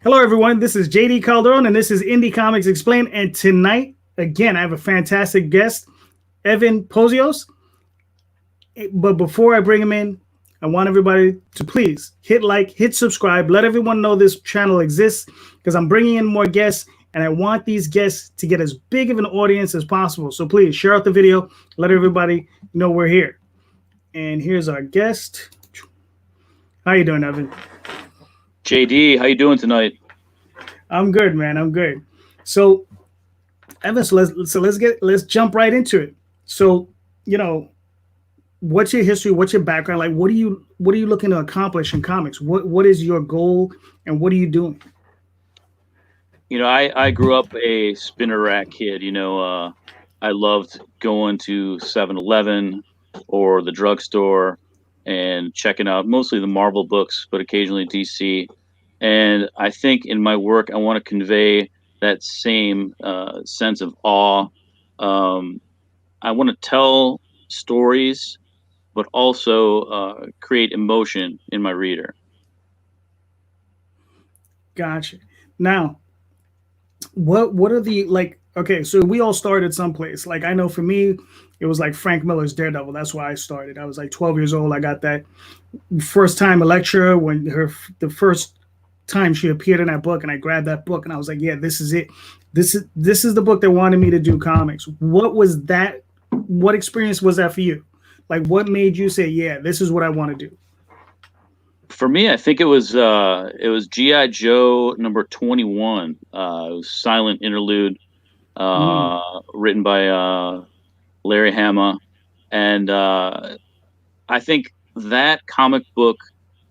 Hello, everyone. This is JD Calderon, and this is Indy Comics Explained. And tonight, again, I have a fantastic guest, Evan Pozios. But before I bring him in, I want everybody to please hit like, hit subscribe, let everyone know this channel exists because I'm bringing in more guests, and I want these guests to get as big of an audience as possible. So please share out the video, let everybody know we're here. And here's our guest. How you doing, Evan? JD, how you doing tonight? I'm good, man. I'm good. So, Evan, let's jump right into it. So, what's your history? What's your background? Like, what are you looking to accomplish in comics? What is your goal, and what are you doing? I grew up a spinner rack kid. I loved going to 7-Eleven or the drugstore and checking out mostly the Marvel books, but occasionally DC. And I think in my work, I want to convey that same sense of awe. I want to tell stories, but also create emotion in my reader. Gotcha. Now, what are the like? Okay, so we all started someplace. Like I know for me, it was like Frank Miller's Daredevil. That's why I started. I was like 12 years old. I got that first time Electra when the first time she appeared in that book, and I grabbed that book and I was like, yeah, this is it. This is the book that wanted me to do comics. What was that? What experience was that for you? Like, what made you say, yeah, this is what I want to do? For me, I think it was G.I. Joe number 21. It was silent interlude, written by Larry Hama, and I think that comic book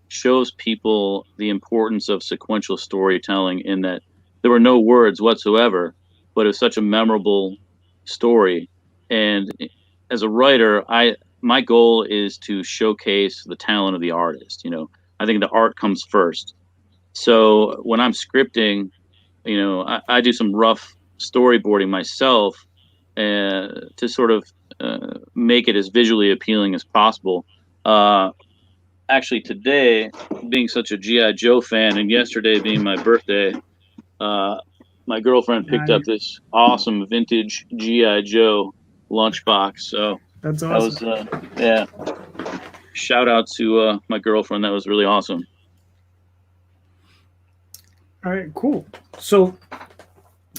shows people the importance of sequential storytelling. In that there were no words whatsoever, but it was such a memorable story. And as a writer, my goal is to showcase the talent of the artist. I think the art comes first. So when I'm scripting, I do some rough storyboarding myself to sort of make it as visually appealing as possible. Actually, today, being such a G.I. Joe fan, and yesterday being my birthday, my girlfriend picked up this awesome vintage G.I. Joe lunchbox. So that's awesome. That was, yeah. Shout out to my girlfriend. That was really awesome. All right, cool. So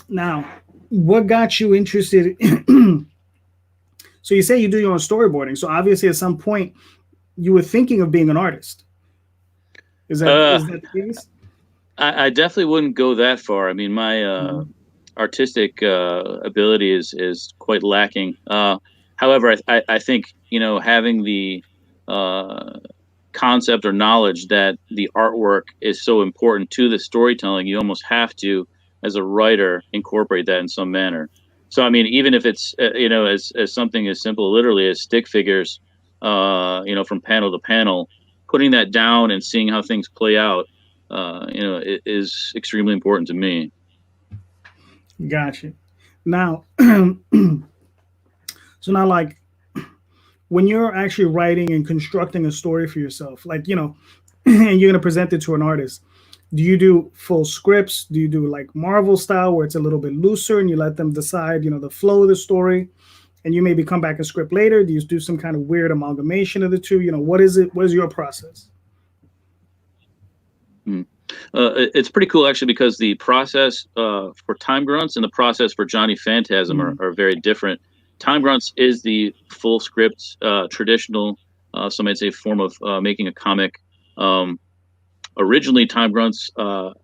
now, what got you interested? So you say you do your own storyboarding. So obviously, at some point, you were thinking of being an artist. Is that the case? I definitely wouldn't go that far. I mean, my artistic ability is quite lacking. However, I think having the concept or knowledge that the artwork is so important to the storytelling, you almost have to, as a writer, incorporate that in some manner. So, I mean, even if it's as something as simple, literally, as stick figures, from panel to panel, putting that down and seeing how things play out, it is extremely important to me. Gotcha. Now, so now, like, when you're actually writing and constructing a story for yourself, like, and you're going to present it to an artist, do you do full scripts? Do you do like Marvel style where it's a little bit looser and you let them decide, the flow of the story, and you maybe come back and script later? Do you do some kind of weird amalgamation of the two? What is it? What is your process? It's pretty cool, actually, because the process for Time Grunts and the process for Johnny Phantasm are very different. Time Grunts is the full script, traditional, some might say, form of making a comic. Originally, Time Grunts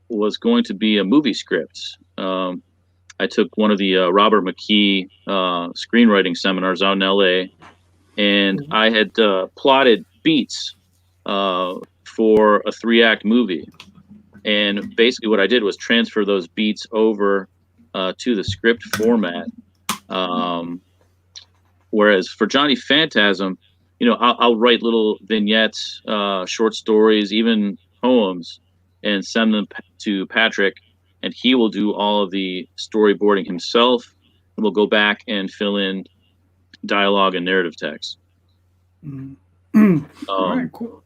was going to be a movie script. I took one of the Robert McKee screenwriting seminars out in LA, and I had plotted beats for a 3-act movie. And basically what I did was transfer those beats over to the script format. Whereas for Johnny Phantasm, I'll write little vignettes, short stories, even poems, and send them to Patrick, and he will do all of the storyboarding himself, and we'll go back and fill in dialogue and narrative text. All right, cool.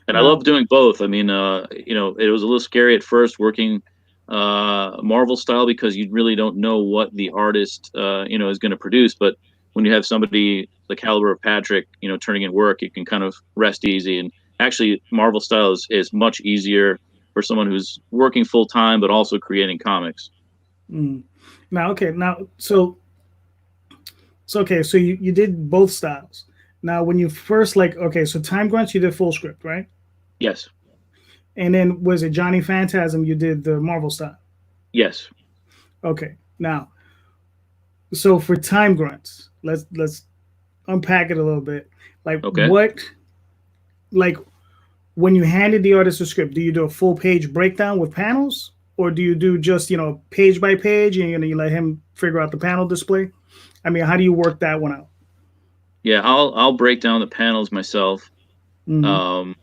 And I love doing both. I mean, it was a little scary at first working Marvel style because you really don't know what the artist is going to produce. But when you have somebody the caliber of Patrick, turning in work, you can kind of rest easy. And actually, Marvel style is much easier for someone who's working full time but also creating comics. Mm. So you did both styles. Now, when you first so Time Grunts, you did full script, right? Yes. And then was it Johnny Phantasm? You did the Marvel style. Yes. Okay. Now, so for Time Grunts, let's unpack it a little bit. Like Okay. what, like when you handed the artist a script, do you do a full page breakdown with panels, or do you do just page by page and you let him figure out the panel display? I mean, how do you work that one out? Yeah, I'll break down the panels myself. Mm-hmm. Um,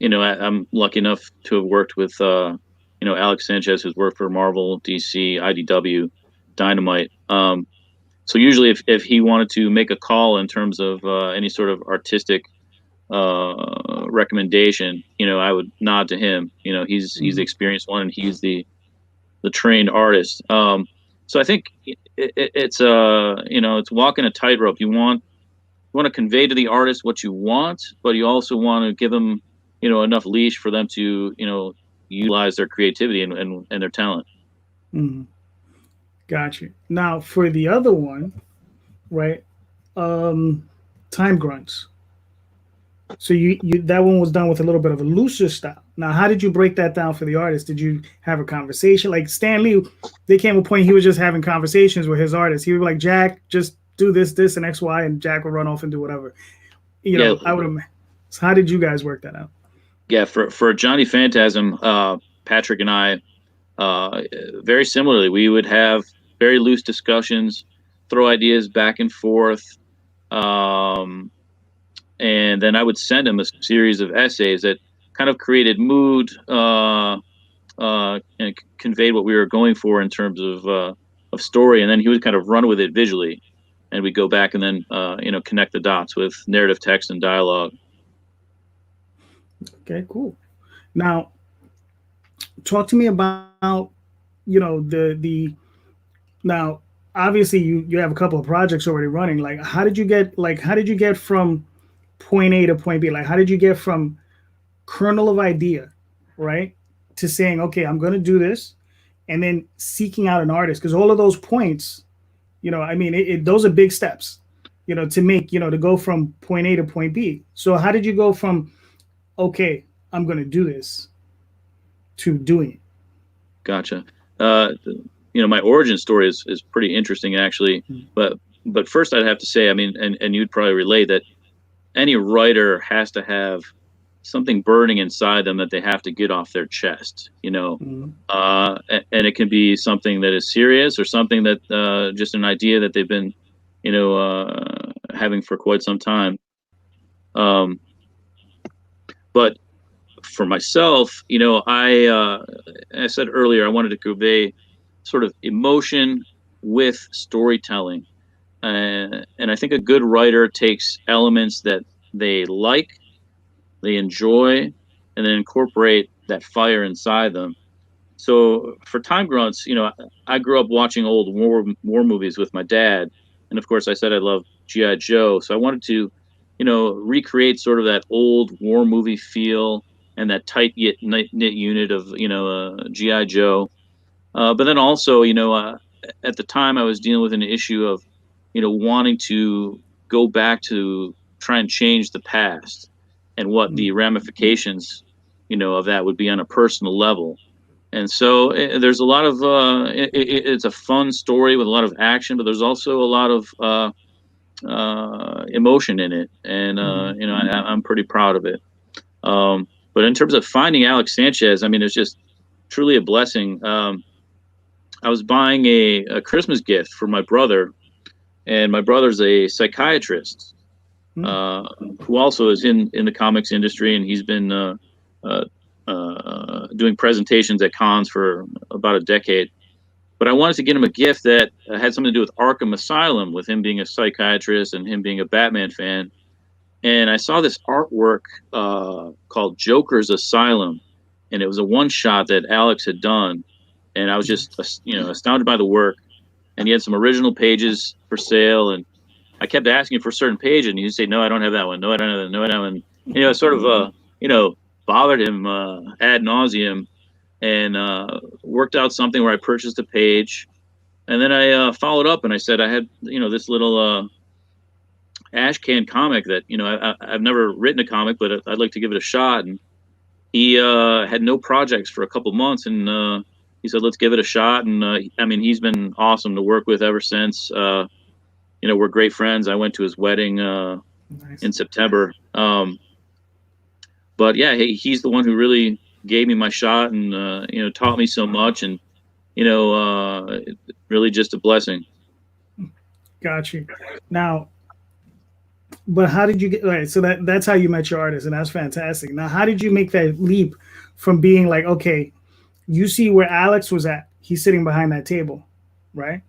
I'm lucky enough to have worked with Alex Sanchez, who's worked for Marvel, DC, IDW, Dynamite. So usually, if he wanted to make a call in terms of any sort of artistic recommendation, I would nod to him. He's the Mm-hmm. experienced one, and he's the trained artist. So I think it's walking a tightrope. You want to convey to the artist what you want, but you also want to give them, enough leash for them to, utilize their creativity and their talent. Mm-hmm. Gotcha. Now for the other one, right? Um, Time Grunts. So you that one was done with a little bit of a looser style. Now, how did you break that down for the artist? Did you have a conversation? Like Stan Lee, there came a point he was just having conversations with his artist. He would be like, Jack, just do this, and X, Y, and Jack would run off and do whatever. Yeah, I would have. So how did you guys work that out? yeah. For Johnny Phantasm, Patrick and I, very similarly, we would have very loose discussions, throw ideas back and forth, um, and then I would send him a series of essays that kind of created mood, and conveyed what we were going for in terms of story, and then he would kind of run with it visually, and we'd go back and then connect the dots with narrative text and dialogue. Okay, cool. Now, talk to me about the now. Obviously, you have a couple of projects already running. Like, how did you get from point A to point B? Like, how did you get from kernel of idea, right, to saying, okay, I'm going to do this, and then seeking out an artist? Because all of those points, I mean, those are big steps, to make, to go from point A to point B. So how did you go from, okay, I'm going to do this, to doing it? Gotcha. My origin story is pretty interesting actually, but first I'd have to say, I mean, and you'd probably relate that any writer has to have something burning inside them that they have to get off their chest, Mm-hmm. and it can be something that is serious or something that just an idea that they've been, having for quite some time. Um, but for myself, I said earlier, I wanted to convey sort of emotion with storytelling. And I think a good writer takes elements that they like, they enjoy, and then incorporate that fire inside them. So for Time Grunts, I grew up watching old war movies with my dad, and of course I said I love GI Joe, so I wanted to, recreate sort of that old war movie feel and that tight yet knit unit of GI Joe. But then also, at the time I was dealing with an issue of, wanting to go back to try and change the past and what the ramifications, of that would be on a personal level. And so there's a lot of it's a fun story with a lot of action, but there's also a lot of emotion in it, and Mm-hmm. I'm pretty proud of it. But in terms of finding Alex Sanchez, I mean, it's just truly a blessing. I was buying a Christmas gift for my brother, and my brother's a psychiatrist Mm-hmm. who also is in the comics industry, and he's been uh, doing presentations at cons for about a decade. But I wanted to get him a gift that had something to do with Arkham Asylum, with him being a psychiatrist and him being a Batman fan. And I saw this artwork called Joker's Asylum, and it was a one shot that Alex had done. and I was just astounded by the work. And he had some original pages for sale, and I kept asking him for a certain page, and he'd say, "No, I don't have that one. No, I don't have that. No, I don't." And it sort of bothered him ad nauseum, and worked out something where I purchased a page, and then I followed up, and I said I had this little ash can comic that I've never written a comic, but I'd like to give it a shot. And he had no projects for a couple months, and he said, "Let's give it a shot." And I mean, he's been awesome to work with ever since. We're great friends. I went to his wedding Nice. in September. But yeah, he's the one who really gave me my shot, and taught me so much, and really just a blessing. Got you. Now, but how did you get? Right, so that's how you met your artist, and that's fantastic. Now, how did you make that leap from being like, okay, you see where Alex was at? He's sitting behind that table, right?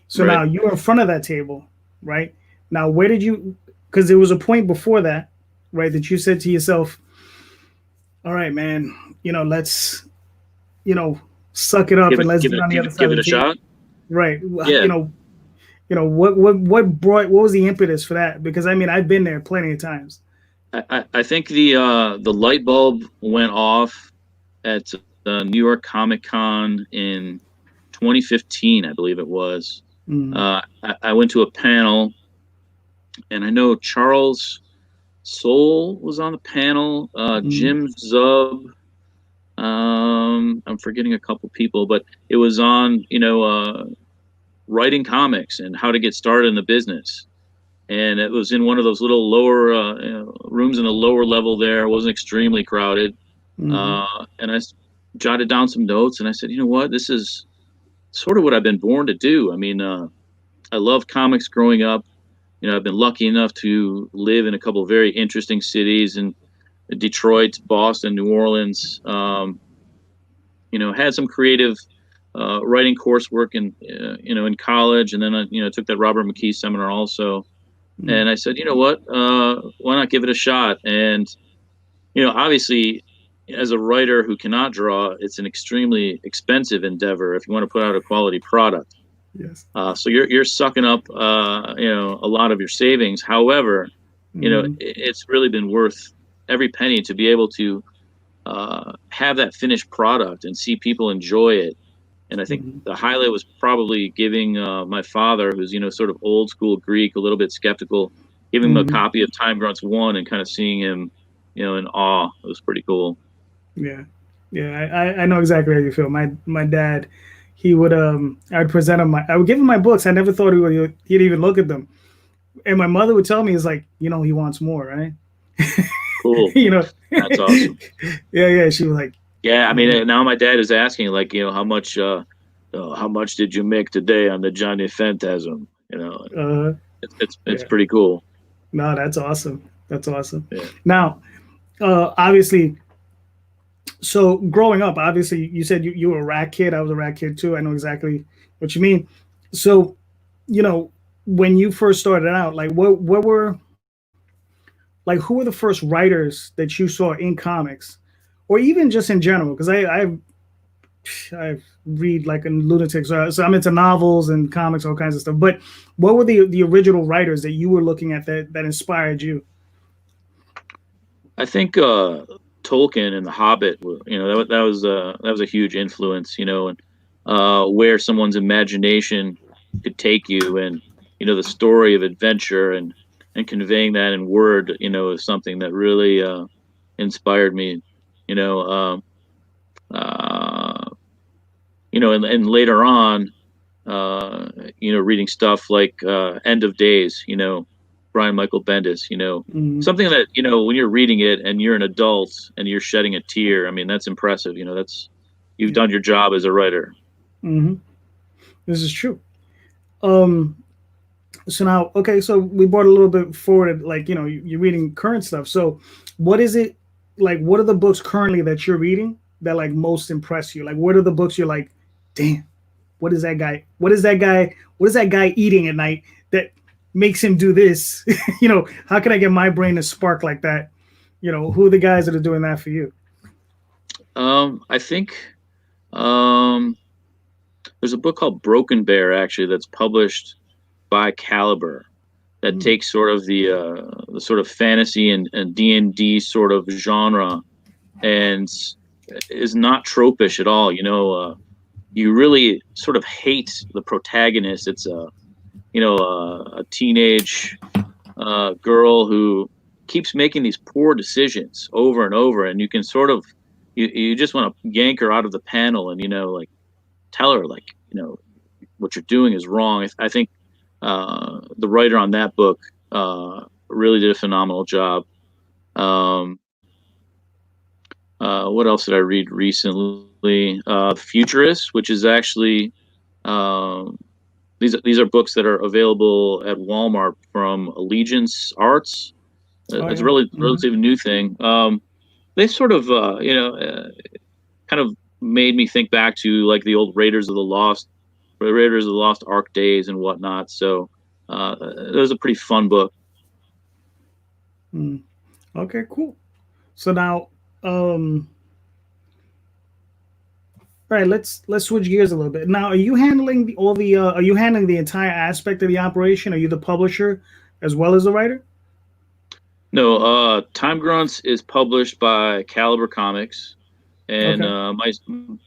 So Right. now you're in front of that table, right? Now, where did you? Because there was a point before that, right, that you said to yourself, "All right, man, let's, suck it up and let's get on the other side give of it the a table." shot. Right. Yeah. What was the impetus for that? Because I mean, I've been there plenty of times. I think the light bulb went off at the New York Comic Con in 2015, I believe it was. I went to a panel, and I know Charles Soule was on the panel. Jim Zub. I'm forgetting a couple people, but it was on writing comics and how to get started in the business. And it was in one of those little lower rooms in the lower level there. It wasn't extremely crowded. And I jotted down some notes, and I said, you know what, this is sort of what I've been born to do. I mean, I love comics growing up. I've been lucky enough to live in a couple of very interesting cities, in Detroit, Boston, New Orleans. Had some creative writing coursework in college, and then I took that Robert McKee seminar also. And I said, you know what, why not give it a shot? And obviously, as a writer who cannot draw, it's an extremely expensive endeavor if you want to put out a quality product. Yes. So you're sucking up a lot of your savings. However, it's really been worth every penny to be able to have that finished product and see people enjoy it. And I think the highlight was probably giving my father, who's sort of old school Greek, a little bit skeptical, giving him a copy of Time Grunts 1 and kind of seeing him in awe. It was pretty cool. Yeah, I know exactly how you feel. My dad, he would I'd present him I would give him my books. I never thought he'd even look at them. And my mother would tell me, "It's like, he wants more, right?" Cool. That's awesome. Yeah. She was like, yeah. I mean, now my dad is asking, like, how much did you make today on the Johnny Phantasm? It's pretty cool. No, that's awesome. That's awesome. Yeah. Now, obviously, so growing up, obviously, you said you were a rat kid. I was a rat kid too. I know exactly what you mean. So, when you first started out, like, what were, like, who were the first writers that you saw in comics, or even just in general? Because I read like a lunatic, so I'm into novels and comics, all kinds of stuff. But what were the original writers that you were looking at that inspired you? I think Tolkien and The Hobbit were, that was a huge influence, and where someone's imagination could take you, and the story of adventure and conveying that in word, is something that really inspired me, and later on, reading stuff like End of Days, Brian Michael Bendis, something that, when you're reading it and you're an adult and you're shedding a tear, I mean, that's impressive. You've done your job as a writer. This is true. So now, okay, so we brought a little bit forward, like, you're reading current stuff. So what is it, like, what are the books currently that you're reading that, like, most impress you? Like, what are the books you're like, damn, what is that guy eating at night that makes him do this? How can I get my brain to spark like that? Who are the guys that are doing that for you? I think there's a book called Broken Bear actually that's published by Caliber that takes sort of the sort of fantasy and D&D sort of genre and is not tropish at all. You really sort of hate the protagonist. It's a teenage girl who keeps making these poor decisions over and over, and you can sort of you just want to yank her out of the panel and like tell her like what you're doing is wrong. I think the writer on that book really did a phenomenal job. What else did I read recently? Futurist, which is actually these are books that are available at Walmart from Allegiance Arts. It's a relatively new thing. They sort of kind of made me think back to like the old Raiders of the Lost Ark days and whatnot. So it was a pretty fun book. Okay, cool. So now, all right, let's switch gears a little bit. Now, are you handling are you handling the entire aspect of the operation? Are you the publisher as well as the writer? No, Time Grunts is published by Caliber Comics, and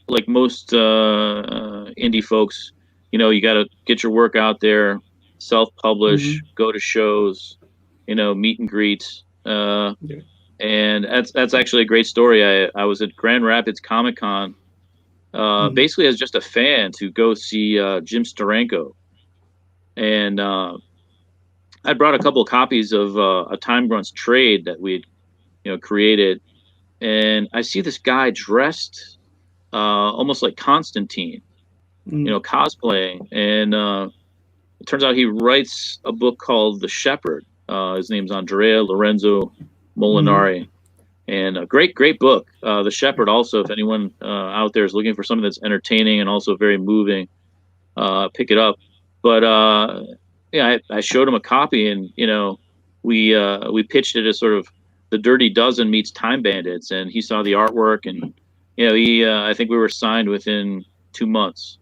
like most indie folks, you got to get your work out there, self-publish, go to shows, meet and greets, and that's actually a great story. I was at Grand Rapids Comic Con, basically as just a fan to go see Jim Steranko, and I brought a couple of copies of a Time Grunts trade that we'd created, and I see this guy dressed almost like Constantine, cosplaying, and it turns out he writes a book called The Shepherd. His name's Andrea Lorenzo Molinari, and a great book. The Shepherd also, if anyone out there is looking for something that's entertaining and also very moving, pick it up. But I showed him a copy, and we pitched it as sort of the Dirty Dozen meets Time Bandits, and he saw the artwork, and I think we were signed within 2 months.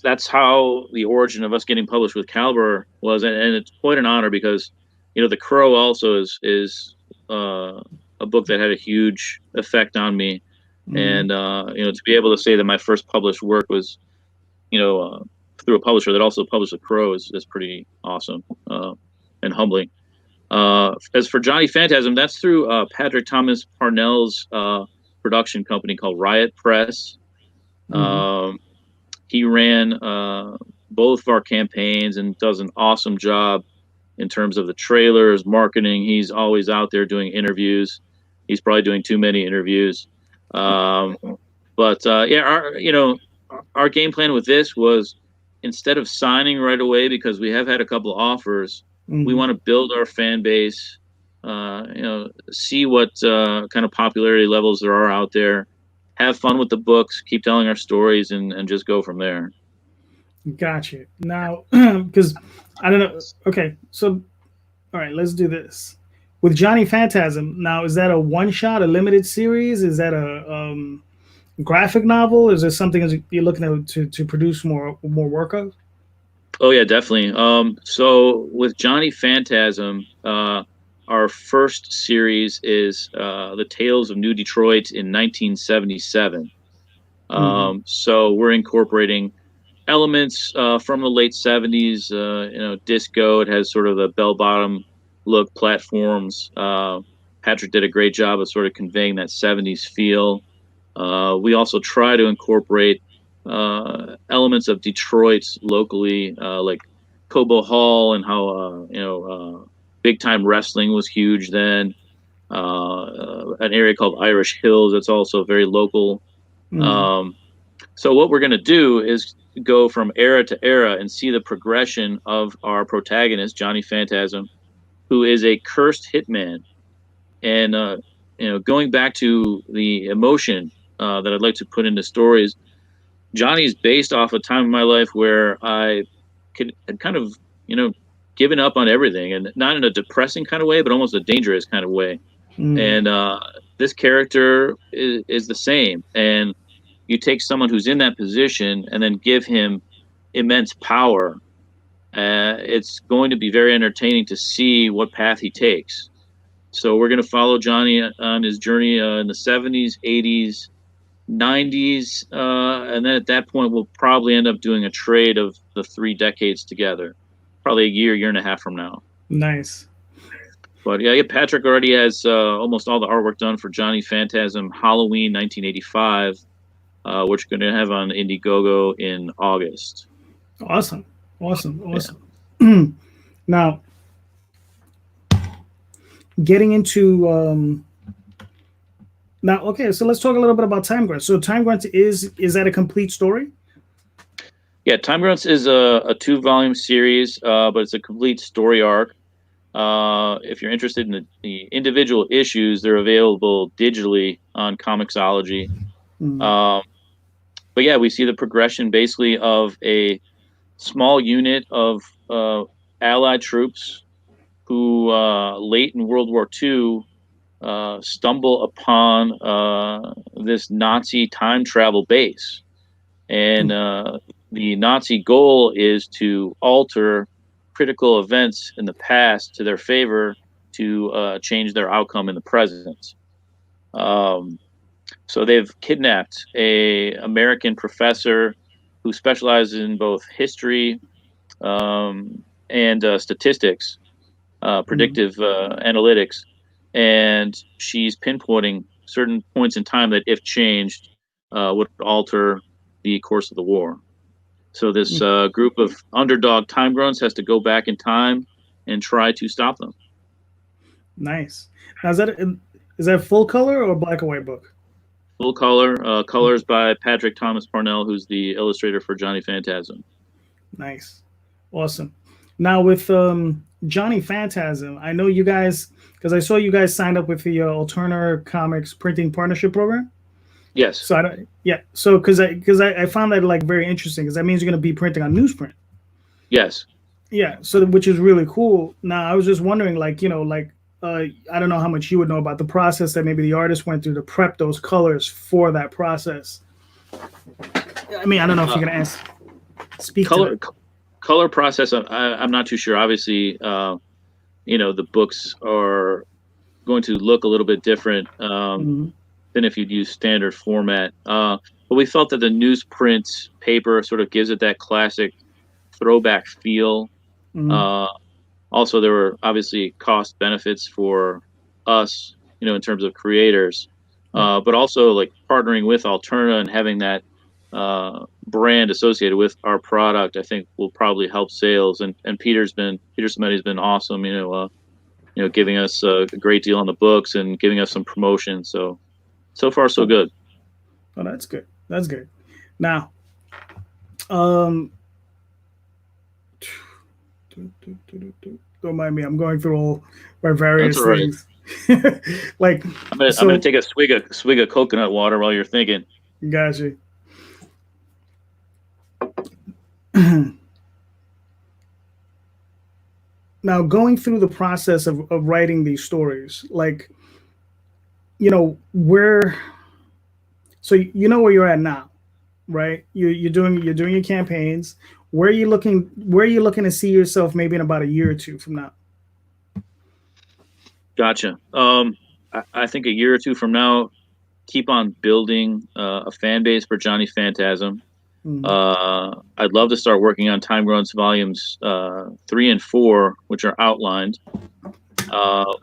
That's how the origin of us getting published with Caliber was, and it's quite an honor because The Crow also is a book that had a huge effect on me. And to be able to say that my first published work was through a publisher that also published The Crow is pretty awesome and humbling. As for Johnny Phantasm, that's through Patrick Thomas Parnell's production company called Riot Press. He ran both of our campaigns and does an awesome job in terms of the trailers, marketing. He's always out there doing interviews. He's probably doing too many interviews. Our game plan with this was, instead of signing right away, because we have had a couple of offers, we want to build our fan base, see what kind of popularity levels there are out there, have fun with the books, keep telling our stories, and just go from there. Gotcha. Now, because I don't know. Okay, so all right, let's do this. With Johnny Phantasm, now is that a one-shot, a limited series? Is that a graphic novel? Is there something you're looking to produce more work of? Oh yeah, definitely. So with Johnny Phantasm, our first series is The Tales of New Detroit in 1977. So we're incorporating elements from the late 70s, disco. It has sort of the bell-bottom look, platforms. Patrick did a great job of sort of conveying that 70s feel. We also try to incorporate elements of Detroit locally, like Cobo Hall, and how big time wrestling was huge then. An area called Irish Hills that's also very local. So what we're going to do is go from era to era and see the progression of our protagonist, Johnny Phantasm, who is a cursed hitman. And going back to the emotion that I'd like to put into stories, Johnny's based off a time in my life where I had kind of, given up on everything, and not in a depressing kind of way, but almost a dangerous kind of way. And this character is the same, and you take someone who's in that position and then give him immense power. It's going to be very entertaining to see what path he takes. So we're going to follow Johnny on his journey in the 70s, 80s, 90s, and then at that point we'll probably end up doing a trade of the 3 decades together, probably a year and a half from now. Nice. But yeah, Patrick already has almost all the artwork done for Johnny Phantasm Halloween 1985, which we're going to have on Indiegogo in August. Awesome. Yeah. Now, getting into now, okay, so let's talk a little bit about Time Grunts. So Time Grunts is that a complete story? Yeah, Time Grunts is a 2-volume series, but it's a complete story arc. If you're interested in the individual issues, they're available digitally on Comixology. But yeah, we see the progression basically of a small unit of Allied troops who, late in World War II, stumble upon this Nazi time travel base. And the Nazi goal is to alter critical events in the past to their favor to change their outcome in the present. So they've kidnapped a American professor who specializes in both history and statistics, predictive analytics, and she's pinpointing certain points in time that, if changed, would alter the course of the war. So this group of underdog time grunts has to go back in time and try to stop them. Nice. Now, is that full color or black and white book? Full color. Colors by Patrick Thomas Parnell, who's the illustrator for Johnny Phantasm. Nice. Awesome. Now with Johnny Phantasm, I know you guys, because I saw you guys signed up with the Alterna Comics printing partnership program. Yes. So So because I found that like very interesting, because that means you're going to be printing on newsprint. Yes. Yeah. So which is really cool. Now I was just wondering, like, I don't know how much you would know about the process that maybe the artist went through to prep those colors for that process. I mean, I don't know if you can speak to color process. I'm not too sure. Obviously, the books are going to look a little bit different than if you'd use standard format. But we felt that the newsprint paper sort of gives it that classic throwback feel. Also, there were obviously cost benefits for us, in terms of creators, but also like partnering with Alterna and having that brand associated with our product, I think will probably help sales. And Peter Smeddy's been awesome, giving us a great deal on the books and giving us some promotion. So far so good. Oh, that's good. That's good. Now, don't mind me. I'm going through all my various things. Like, I'm gonna take a swig of coconut water while you're thinking. Gotcha. Now, going through the process of writing these stories, like, where where you're at now, right? You're doing your campaigns. Where are you looking to see yourself maybe in about a year or two from now? Gotcha. I think a year or two from now, keep on building a fan base for Johnny Phantasm. I'd love to start working on Time Grunts volumes 3 and 4, which are outlined.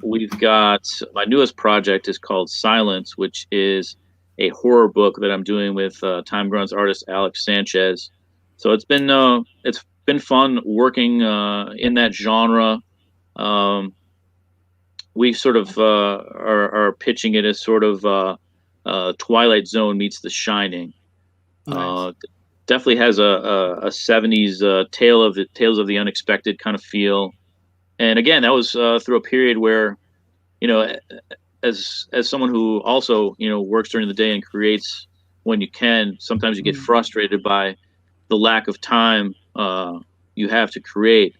We've got my newest project is called Silence, which is a horror book that I'm doing with Time Grunts artist Alex Sanchez. So it's been fun working in that genre. We sort of are pitching it as sort of Twilight Zone meets The Shining. Nice. Definitely has a 70s Tales of the Unexpected kind of feel. And again, that was through a period where, as someone who also, works during the day and creates when you can, sometimes you get frustrated by the lack of time you have to create.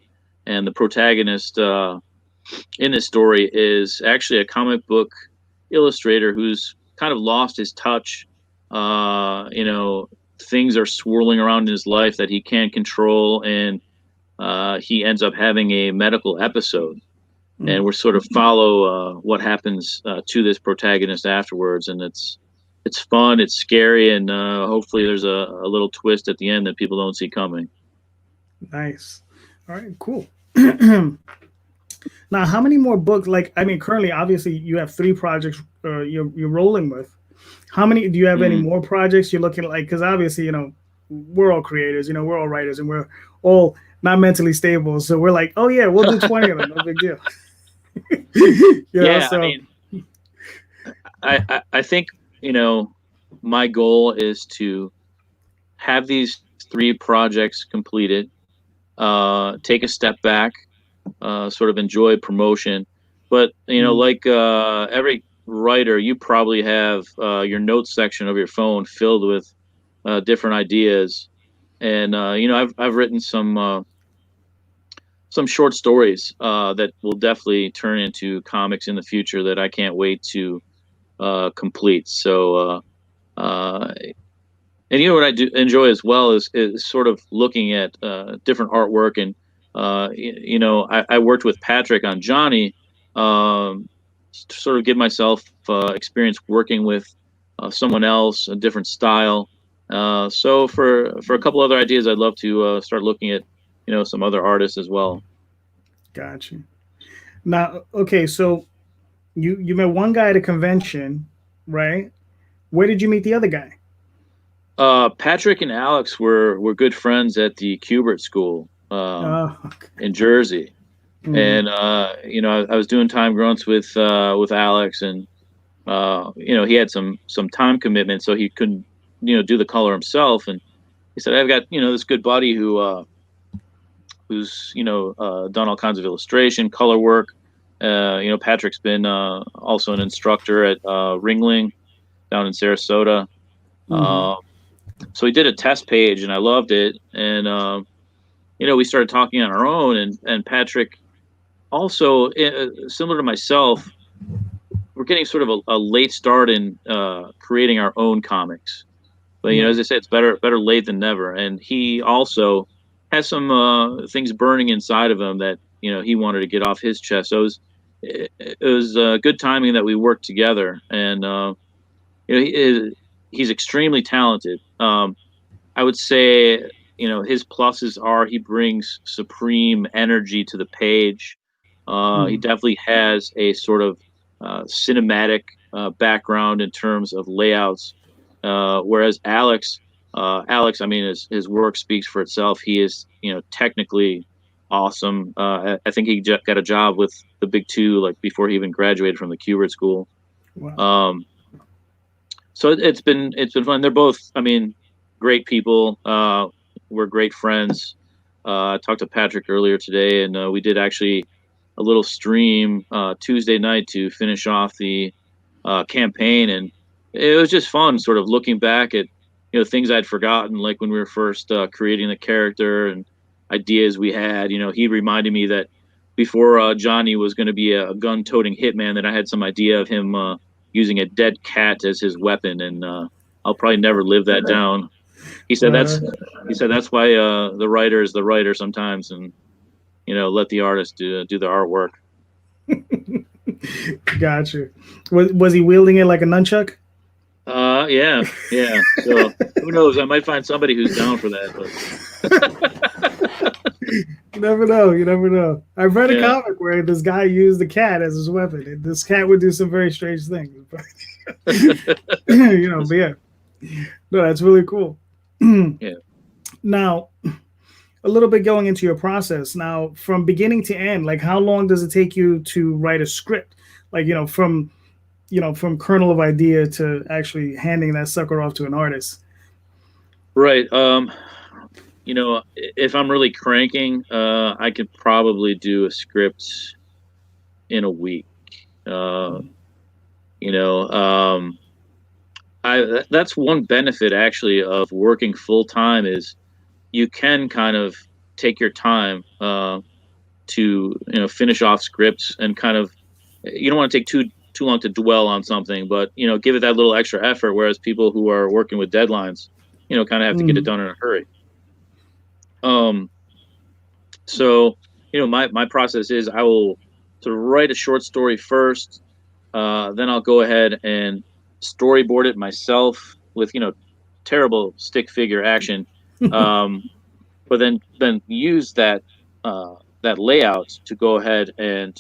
And the protagonist in this story is actually a comic book illustrator who's kind of lost his touch. You know, things are swirling around in his life that he can't control, and he ends up having a medical episode. And we're sort of follow what happens to this protagonist afterwards, and it's fun, it's scary, and hopefully there's a little twist at the end that people don't see coming. Nice. All right, cool. Now, how many more books? Like, I mean, currently, obviously, you have 3 projects you're rolling with. How many do you have? Any more projects you're looking at? Like, because obviously, you know, we're all creators, you know, we're all writers, and we're all not mentally stable. So we're like, oh yeah, we'll do 20 of them, no big deal. Yeah, so. I mean, I think, you know, my goal is to have these 3 projects completed, take a step back, sort of enjoy promotion. But, you know, like every writer, you probably have your notes section of your phone filled with different ideas. And, you know, I've written some short stories that will definitely turn into comics in the future that I can't wait to complete. So, and you know what I do enjoy as well is sort of looking at different artwork. And you know, I worked with Patrick on Johnny, to sort of give myself experience working with someone else, a different style. So for a couple other ideas, I'd love to start looking at, you know, some other artists as well. Gotcha. Now, okay, so you met one guy at a convention, right? Where did you meet the other guy? Patrick and Alex were good friends at the Kubert School in Jersey. And you know, I was doing time grunts with Alex, and you know, he had some time commitment, so he couldn't, you know, do the color himself. And he said, I've got, you know, this good buddy who's, you know, done all kinds of illustration, color work. You know, Patrick's been also an instructor at Ringling down in Sarasota. So he did a test page, and I loved it. And you know, we started talking on our own, and Patrick also, similar to myself, we're getting sort of a late start in creating our own comics. But, you know, as I said, it's better late than never. And he also has some things burning inside of him that, you know, he wanted to get off his chest. So it was good timing that we worked together. And you know, he's extremely talented. I would say, you know, his pluses are he brings supreme energy to the page. He definitely has a sort of cinematic background in terms of layouts, whereas Alex, I mean, his work speaks for itself. He is, you know, technically awesome. I think he got a job with the Big Two like before he even graduated from the Kubert School. Wow. So it's been fun. They're both, I mean, great people. We're great friends. I talked to Patrick earlier today, and we did actually a little stream Tuesday night to finish off the campaign, and it was just fun, sort of looking back at, you know, things I'd forgotten, like when we were first creating the character and ideas we had. You know, he reminded me that before Johnny was going to be a gun-toting hitman, that I had some idea of him using a dead cat as his weapon, and I'll probably never live that down. He said that's why the writer is the writer sometimes, and, you know, let the artist do the artwork. Gotcha. Was he wielding it like a nunchuck? Yeah. So who knows? I might find somebody who's down for that. But You never know. I've read a comic where this guy used the cat as his weapon, and this cat would do some very strange things. You know, but yeah. No, that's really cool. Yeah. Now, a little bit going into your process. Now, from beginning to end, like how long does it take you to write a script? Like, you know, from kernel of idea to actually handing that sucker off to an artist. Right. You know, if I'm really cranking, I could probably do a script in a week. You know, that's one benefit actually of working full time is you can kind of take your time to, you know, finish off scripts, and kind of, you don't want to take too long to dwell on something, but give it that little extra effort. Whereas people who are working with deadlines, kind of have to get it done in a hurry. So my process is I will sort of write a short story first, then I'll go ahead and storyboard it myself with terrible stick figure action, but then use that layout to go ahead and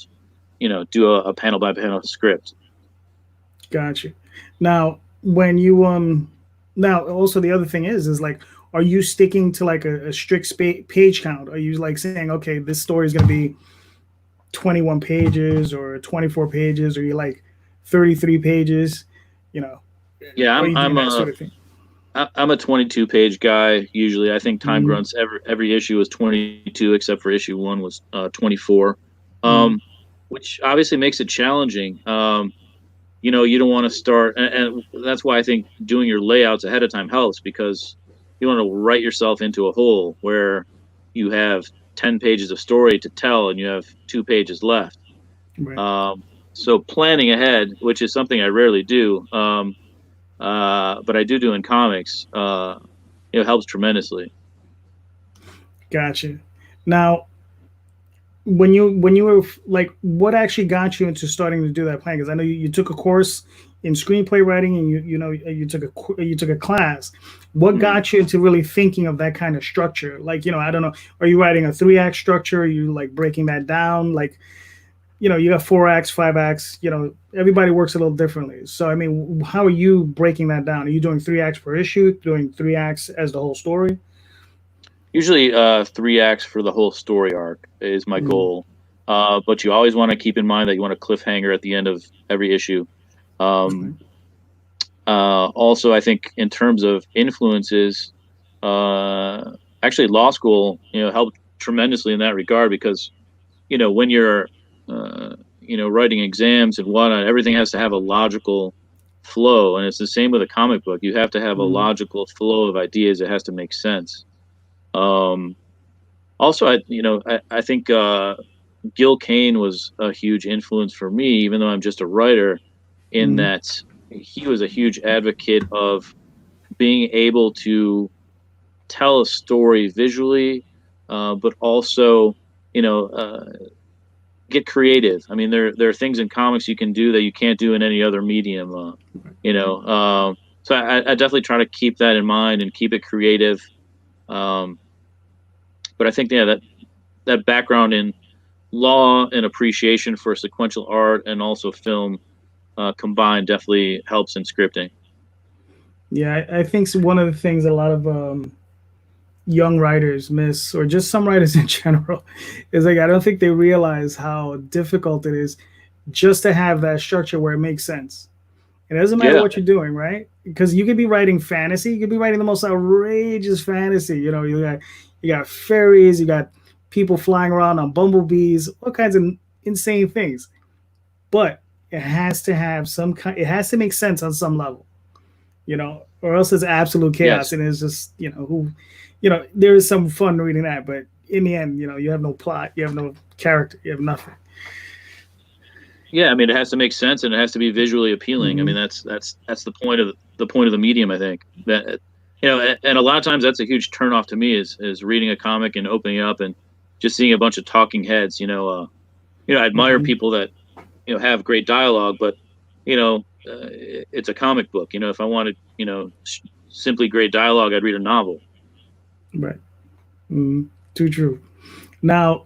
do a panel by panel script. Gotcha. Now, when you now also the other thing is like, are you sticking to like a strict page count? Are you like saying, okay, this story is going to be 21 pages or 24 pages, or you like 33 pages? You know, Yeah, are I'm you doing I'm that sort a of thing? I'm a 22 page guy usually. I think Time Mm, Grunts every issue was 22 except for issue 1 was 24. mm, Um, which obviously makes it challenging. You don't want to start, and that's why I think doing your layouts ahead of time helps, because you don't want to write yourself into a hole where you have 10 pages of story to tell and you have 2 pages left. right. Um, so planning ahead, which is something I rarely do, but I do in comics, helps tremendously. Gotcha. Now, when you were like, what actually got you into starting to do that plan? Because I know you took a course in screenplay writing, and you took a class. What Mhm. got you into really thinking of that kind of structure? Like, I don't know, are you writing a 3-act structure? Are you like breaking that down? Like, you got 4 acts, 5 acts. Everybody works a little differently. So I mean, how are you breaking that down? Are you doing 3 acts per issue, doing 3 acts as the whole story? Usually, 3 acts for the whole story arc is my Mm, goal. But you always want to keep in mind that you want a cliffhanger at the end of every issue. right. Um, Also, I think in terms of influences, uh, actually, law school, helped tremendously in that regard, because when you're writing exams and whatnot, everything has to have a logical flow, and it's the same with a comic book. You have to have a Mm, logical flow of ideas. It has to make sense. Um, Also, I think Gil Kane was a huge influence for me, even though I'm just a writer, in mm, that he was a huge advocate of being able to tell a story visually, but also, you know, uh, get creative. I mean, there are things in comics you can do that you can't do in any other medium. So I definitely try to keep that in mind and keep it creative. Um, but I think, yeah, that background in law and appreciation for sequential art and also film, combined, definitely helps in scripting. yeah, I think one of the things a lot of young writers miss, or just some writers in general, is like, I don't think they realize how difficult it is just to have that structure where it makes sense. It doesn't matter Yeah, what you're doing, right? Because you could be writing fantasy, you could be writing the most outrageous fantasy. You got fairies, you got people flying around on bumblebees, all kinds of insane things. But it has to have some kind. It has to make sense on some level, or else it's absolute chaos, yes. and it's just there is some fun reading that, but in the end, you have no plot, you have no character, you have nothing. Yeah, I mean, it has to make sense and it has to be visually appealing. I Mm-hmm. mean, that's the point of the medium. I think that, and a lot of times that's a huge turnoff to me, is reading a comic and opening it up and just seeing a bunch of talking heads. I admire Mm-hmm. people that have great dialogue, but it's a comic book. If I wanted simply great dialogue, I'd read a novel. Right. Mm-hmm. Too true. Now,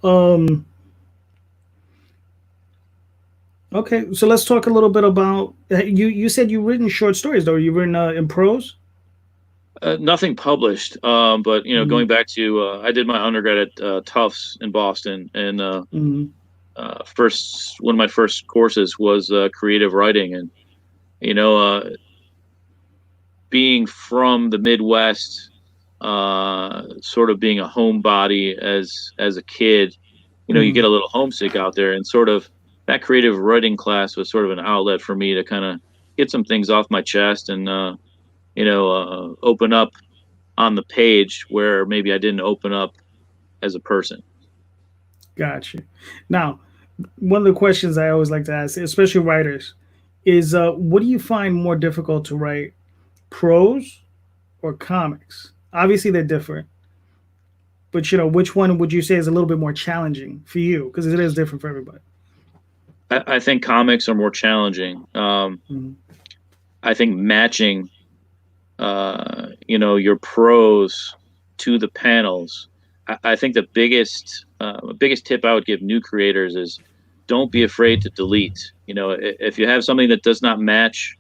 okay, so let's talk a little bit about you said you've written short stories, though. You've written in prose. Nothing published, but Mm-hmm. going back to, I did my undergrad at Tufts in Boston, and Mm-hmm. first one of my first courses was creative writing, and you know, being from the Midwest, sort of being a homebody as a kid, you Mm-hmm. get a little homesick out there, and sort of that creative writing class was sort of an outlet for me to kind of get some things off my chest and open up on the page where maybe I didn't open up as a person. Gotcha. Now, one of the questions I always like to ask, especially writers, is what do you find more difficult to write, prose or comics? Obviously, they're different, but which one would you say is a little bit more challenging for you? Because it is different for everybody. I think comics are more challenging. Mhm. I think matching, your prose to the panels. I think the biggest tip I would give new creators is don't be afraid to delete. If you have something that does not match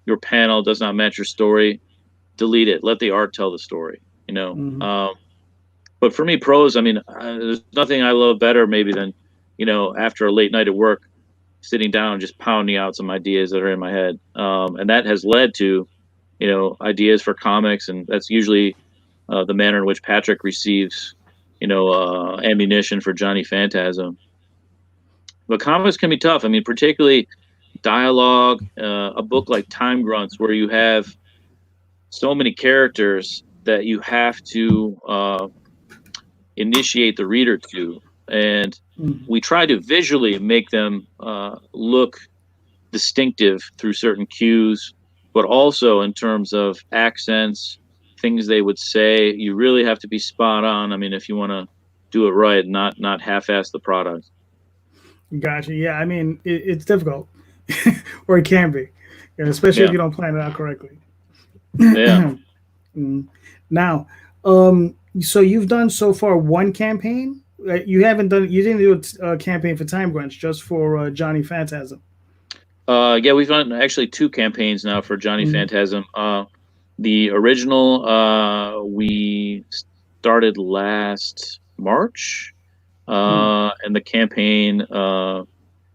your panel, does not match your story, delete it. Let the art tell the story. Mhm. But for me, prose. I mean, there's nothing I love better maybe than after a late night at work, sitting down and just pounding out some ideas that are in my head. And that has led to ideas for comics, and that's usually the manner in which Patrick receives ammunition for Johnny Phantasm. But comics can be tough. I mean, particularly dialogue. A book like Time Grunts, where you have so many characters that you have to initiate the reader to, and Mhm. we try to visually make them look distinctive through certain cues, but also in terms of accents, things they would say. You really have to be spot on. I mean, if you want to do it right, not half-ass the product. Gotcha. Yeah, I mean it's difficult, or it can be, especially if Yeah, you don't plan it out correctly. yeah. Mm. Now, so you've done so far one campaign. You haven't done. You didn't do a campaign for Time Grunts, just for Johnny Phantasm. Yeah, we've done actually two campaigns now for Johnny Mm. Phantasm. The original we started last March, Mm. and the campaign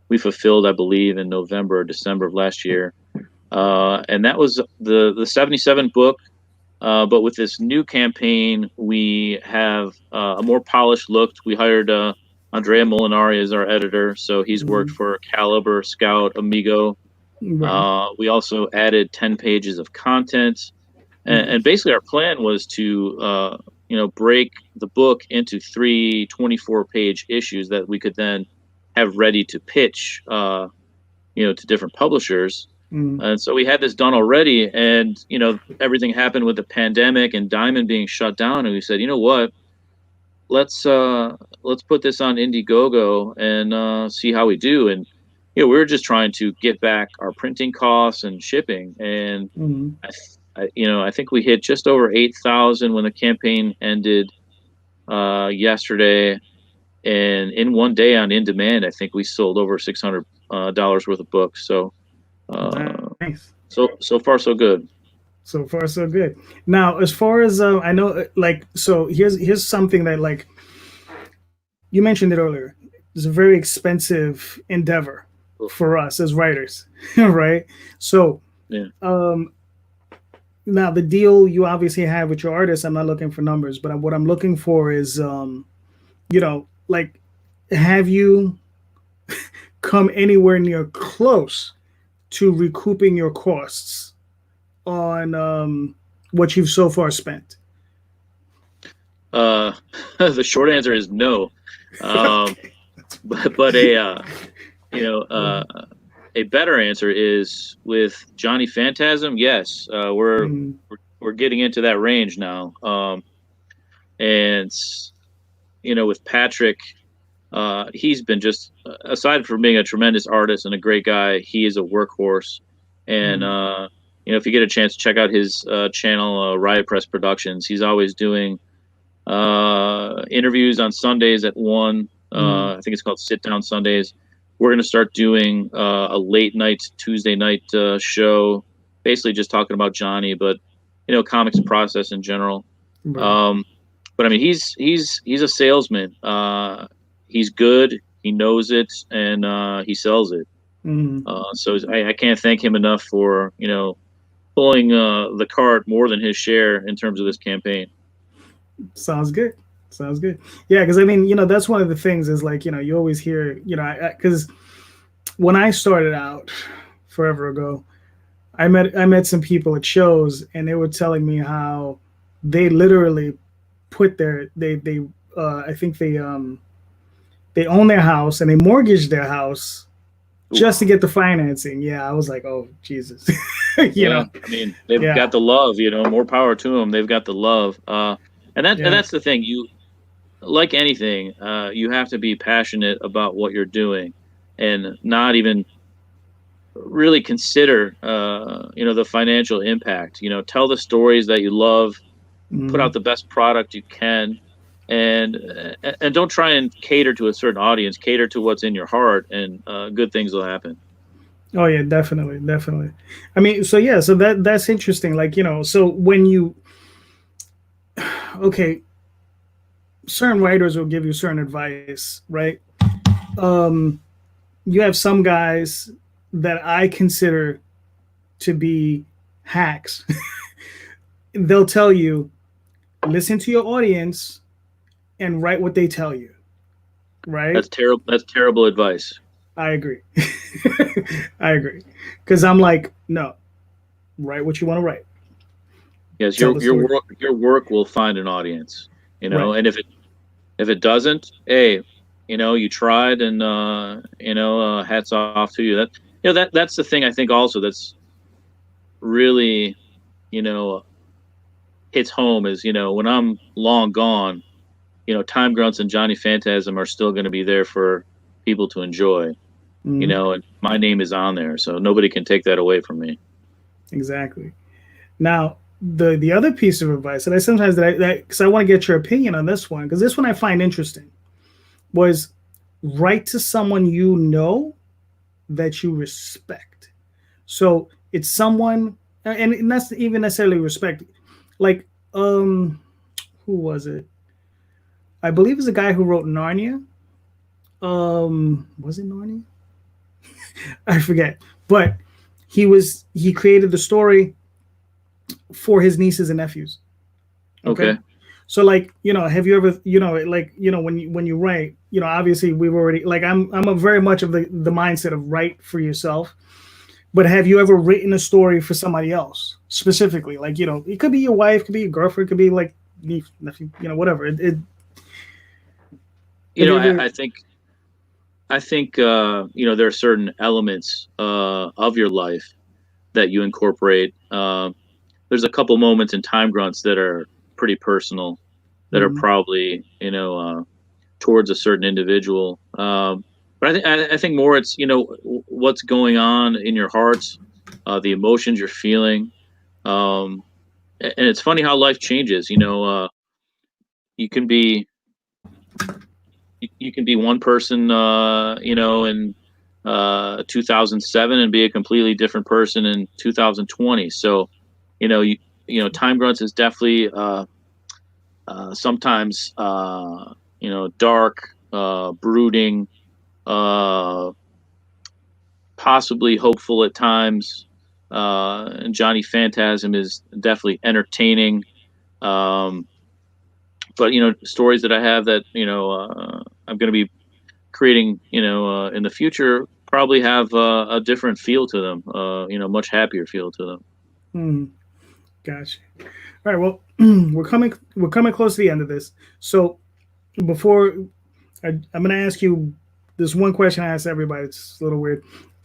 we fulfilled, I believe, in November or December of last year. And that was the 77 book. But with this new campaign, we have a more polished look. We hired Andrea Molinari as our editor, so he's worked Mm. for Caliber, Scout, Amigo. Right. We also added 10 pages of content, and Nice. basically our plan was to break the book into three 24-page issues that we could then have ready to pitch to different publishers. Mm. And so we had this done already, and everything happened with the pandemic and Diamond being shut down, and we said, you know what, let's put this on Indiegogo and see how we do. And we were just trying to get back our printing costs and shipping, and Mm. I think we hit just over 8,000 when the campaign ended yesterday, and in one day on In Demand, I think we sold over $600 worth of books. So Nice. so far so good. So far, so good. Now, as far as I know, so here's something that you mentioned it earlier. It's a very expensive endeavor for us as writers, right? So Yeah. um, now the deal you obviously have with your artists. I'm not looking for numbers, but what I'm looking for is, like, have you come anywhere near close to recouping your costs on what you've so far spent? Uh, the short answer is no. Um, Okay. but you know uh, a better answer is with Johnny Phantasm. Yes, Mm. we're getting into that range now. And with Patrick, he's been just aside from being a tremendous artist and a great guy, he is a workhorse. And Mm. if you get a chance, check out his channel, Riot Press Productions. He's always doing interviews on Sundays at 1. Mm. I think it's called Sit Down Sundays. We're going to start doing a late night Tuesday night show, basically just talking about Johnny, but comics process in general. Right. Um, but I mean, he's a salesman. He's good. He knows it, and he sells it. Mm. So I can't thank him enough for pulling the cart more than his share in terms of this campaign. Sounds good. Sounds good. Yeah, because I mean, that's one of the things is like, you always hear, because when I started out forever ago, I met some people at shows, and they were telling me how they literally put they I think they own their house and they mortgaged their house just to get the financing. Yeah, I was like, oh Jesus, Yeah, I mean, they've Yeah, got the love. More power to them. They've got the love. And yeah, that's the thing. Like anything, you have to be passionate about what you're doing, and not even really consider, the financial impact. Tell the stories that you love, put mhm. out the best product you can, and don't try and cater to a certain audience. Cater to what's in your heart, and good things will happen. Oh yeah, definitely, definitely. I mean, so yeah, so that's interesting. Like so when you okay, certain writers will give you certain advice, right? Um, you have some guys that I consider to be hacks. They'll tell you, listen to your audience and write what they tell you, right? That's terrible. That's terrible advice. I agree. I agree. Because I'm like, no, write what you want to write. Yes, Tell the story. your work will find an audience. Right. And if it doesn't, hey, you tried, and hats off to you. That's the thing I think also that's really, you know, hits home is, when I'm long gone, Time Grunts and Johnny Phantasm are still going to be there for people to enjoy, Mhm. and my name is on there, so nobody can take that away from me. Exactly. Now, the other piece of advice that I sometimes that because I want to get your opinion on this one because this one I find interesting was write to someone you know that you respect. So it's someone, and that's even necessarily respect. Like, who was it? I believe it's a guy who wrote Narnia. Was it Narnia? I forget. But he created the story for his nieces and nephews. Okay. Okay. So like, have you ever, like, when you write, obviously we've already like I'm a very much of the mindset of write for yourself. But have you ever written a story for somebody else specifically? Like, it could be your wife, could be your girlfriend, could be like niece, nephew, whatever. Have you ever? I think there are certain elements of your life that you incorporate. There's a couple moments in Time Grunts that are pretty personal, that are Mhm. probably towards a certain individual. But I think more it's what's going on in your hearts, the emotions you're feeling, um, and it's funny how life changes. You can be you can be one person, in 2007, and be a completely different person in 2020. So, Time Grunts is definitely sometimes dark, brooding, uh, possibly hopeful at times. And Johnny Phantasm is definitely entertaining. Um, but stories that I have that I'm going to be creating, in the future, probably have a different feel to them. Much happier feel to them. Hmm. Gotcha. All right. Well, we're coming close to the end of this. So before I'm going to ask you this one question I ask everybody. It's a little weird.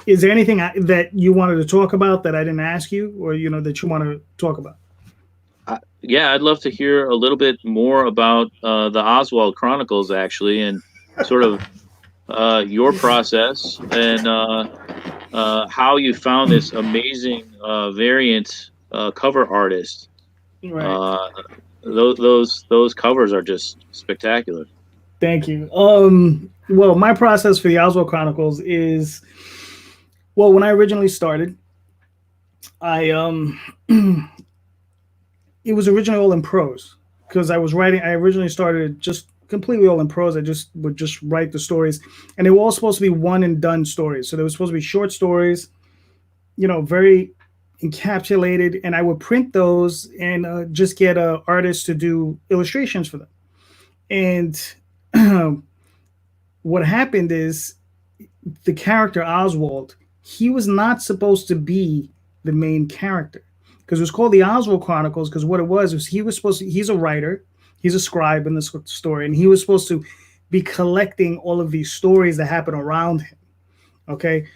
Is there anything that you wanted to talk about that I didn't ask you, or that you want to talk about? Yeah, I'd love to hear a little bit more about the Oswald Chronicles, actually, and sort of your process, and how you found this amazing variant cover artist. Right. Uh, those covers are just spectacular. Thank you. Well, my process for the Oswald Chronicles is, well, when I originally started, I it was originally all in prose because I was writing. I originally started just completely all in prose. I just would just write the stories, and they were all supposed to be one and done stories. So they were supposed to be short stories, very encapsulated, and I would print those and just get artists to do illustrations for them. And what happened is the character Oswald, he was not supposed to be the main character because it was called the Oswald Chronicles because what it was he was supposed to, he's a writer, he's a scribe in this story, and he was supposed to be collecting all of these stories that happen around him. Okay.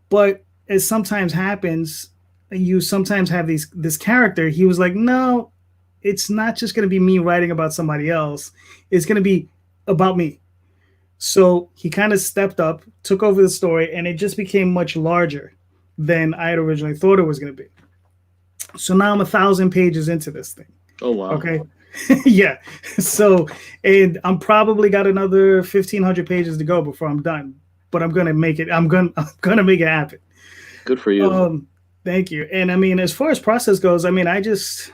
But as sometimes happens, you sometimes have this character. He was like, no, it's not just going to be me writing about somebody else. It's going to be about me. So he kind of stepped up, took over the story, and it just became much larger than I had originally thought it was going to be. So now I'm 1,000 pages into this thing. Oh wow. Okay. Yeah. So, and I'm probably got another 1,500 pages to go before I'm done. But I'm gonna make it. I'm gonna make it happen. Good for you. Thank you. And I mean, as far as process goes, I mean, it's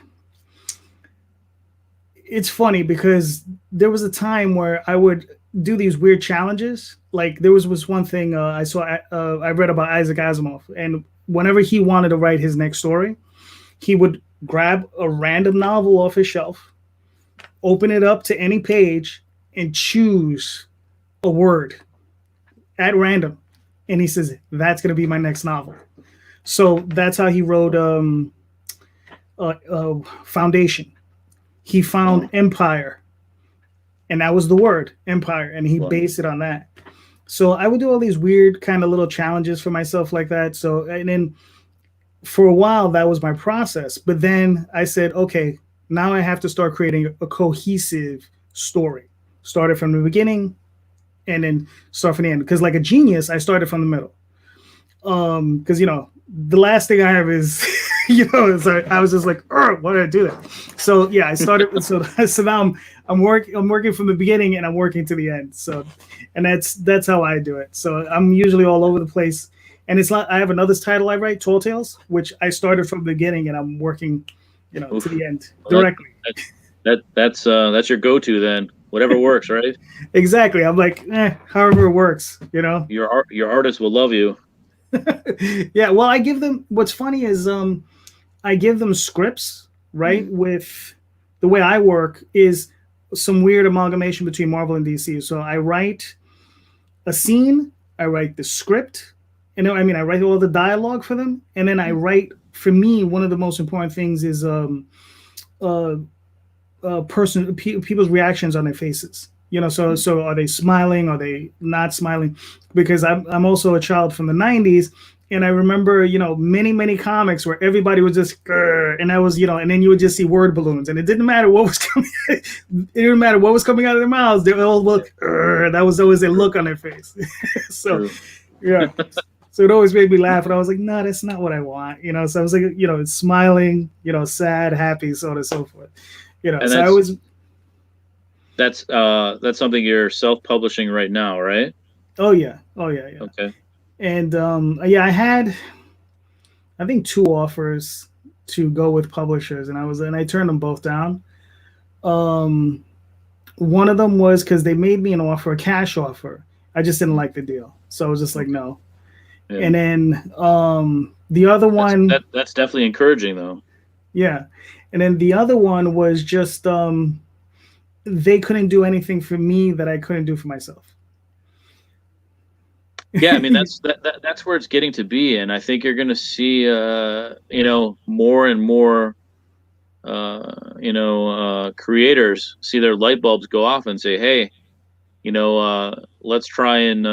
funny because there was a time where I would do these weird challenges. Like there was one thing I saw. I read about Isaac Asimov, and whenever he wanted to write his next story, he would grab a random novel off his shelf, open it up to any page, and choose a word at random. And he says, that's going to be my next novel. So that's how he wrote Foundation. He found Empire, and that was the word, Empire, and he based it on that. So I would do all these weird kind of little challenges for myself like that. So, and then for a while, that was my process. But then I said, okay, now I have to start creating a cohesive story. Started from the beginning and then start from the end. Because like a genius, I started from the middle. Because, the last thing I have is, so I was just like, why did I do that? So yeah, I started. so now I'm working from the beginning and I'm working to the end. So, and that's how I do it. So I'm usually all over the place. And it's like I have another title I write, Tall Tales, which I started from the beginning and I'm working, to the end directly. That's your go-to then. Whatever works, right? Exactly. I'm like, however it works, Your artist will love you. Yeah. Well, I give them. What's funny is I give them scripts, right? With the way I work is some weird amalgamation between Marvel and DC. So I write a scene, I write the script, and I write all the dialogue for them, and then I write. For me, one of the most important things is people's reactions on their faces. So are they smiling? Are they not smiling? Because I'm also a child from the '90s, and I remember many comics where everybody was just and I was and then you would just see word balloons, and it didn't matter what was coming. It didn't matter what was coming out of their mouths. They all look. That was always a look on their face. So yeah. So it always made me laugh, and I was like, "No, that's not what I want." So I was like, smiling, sad, happy, so on and so forth. And so I was. That's something you're self-publishing right now, right? Oh yeah. Okay. And I had, I think 2 offers to go with publishers, and I turned them both down. One of them was because they made me an offer, a cash offer. I just didn't like the deal, so I was just like, no. Yeah. And then the other one, that's definitely encouraging, though. Yeah, and then the other one was just they couldn't do anything for me that I couldn't do for myself. Yeah, I mean that's where it's getting to be, and I think you're going to see more and more creators see their light bulbs go off and say, hey, let's try and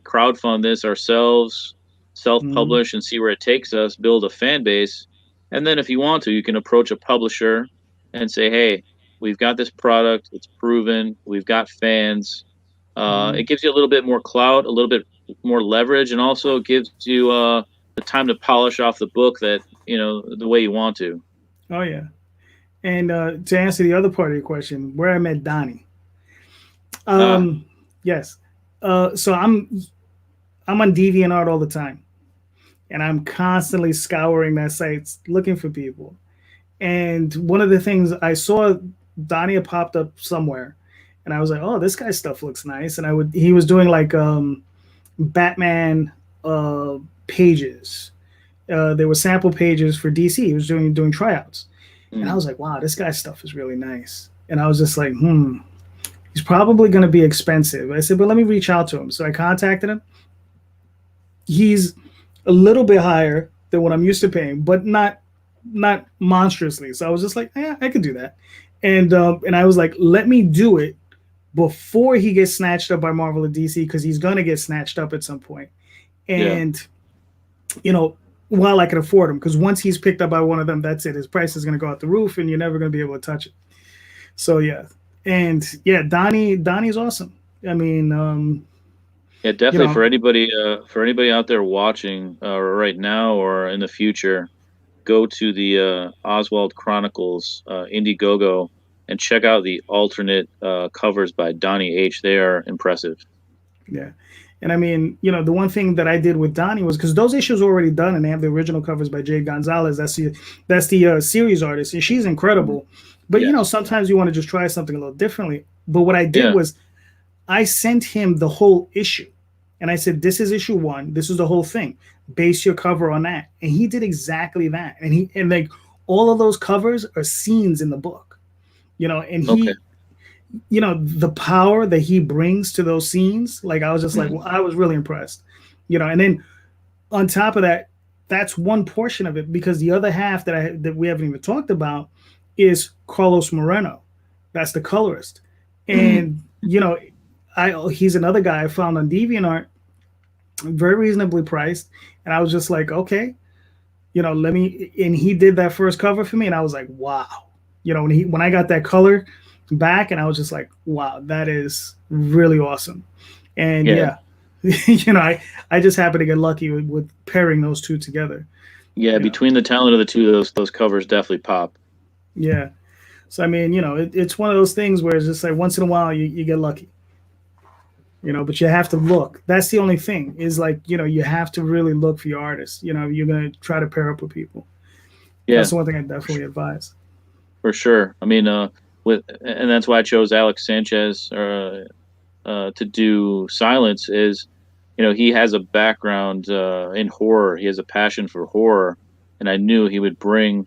crowdfund this ourselves, self-publish, and see where it takes us, build a fan base, and then if you want to, you can approach a publisher and say, hey, we've got this product, it's proven, we've got fans. It gives you a little bit more clout, a little bit more leverage, and also gives you the time to polish off the book that the way you want to. Oh yeah. And to answer the other part of your question, where I met Donnie. Yes. So I'm on DeviantArt all the time, and I'm constantly scouring that site looking for people. And one of the things I saw, Donnie had popped up somewhere, and I was like, "Oh, this guy's stuff looks nice." And he was doing like Batman pages. There were sample pages for DC. He was doing tryouts, and I was like, "Wow, this guy's stuff is really nice." And I was just like, he's probably going to be expensive. I said, but let me reach out to him. So I contacted him. He's a little bit higher than what I'm used to paying, but not monstrously. So I was just like, yeah, I could do that. And I was like, let me do it before he gets snatched up by Marvel or DC, because he's going to get snatched up at some point. And you know, while I can afford them. Because once he's picked up by one of them, that's it. His price is going to go out the roof, and you're never going to be able to touch it. So yeah, and yeah, Donnie's awesome. I mean, Yeah, you definitely know, for anybody out there watching right now or in the future, go to the Oswald Chronicles Indiegogo and check out the alternate covers by Donnie H. They are impressive. yeah. And I mean, the one thing that I did with Donnie was because those issues were already done, and they have the original covers by Jade Gonzalez. That's the series artist, and she's Mhm. incredible. But Yes. sometimes you want to just try something a little differently. But what I did Yeah. was I sent him the whole issue, and I said, "This is issue one. This is the whole thing. Base your cover on that." And he did exactly that. And like all of those covers are scenes in the book. And Okay. the power that he brings to those scenes, like I was just like, Mhm. well, I was really impressed. And then on top of that, that's one portion of it, because the other half that we haven't even talked about is Carlos Moreno. That's the colorist. Mm. And he's another guy I found on DeviantArt, very reasonably priced, and I was just like, okay, let me. And he did that first cover for me, and I was like, wow. When I got that color back, and I was just like, wow, that is really awesome. And Yeah. yeah, I just happened to get lucky with pairing those two together. Yeah. You know, Between the talent of the two, those covers definitely pop. yeah. So I mean, it's one of those things where it's just like once in a while you get lucky. But you have to look. That's the only thing is like, you have to really look for your artists. You're gonna try to pair up with people. That's Yeah. the one thing I For, definitely su- advise. for sure. I mean, and that's why I chose Alex Sanchez to do Silence. Is he has a background in horror. He has a passion for horror, and I knew he would bring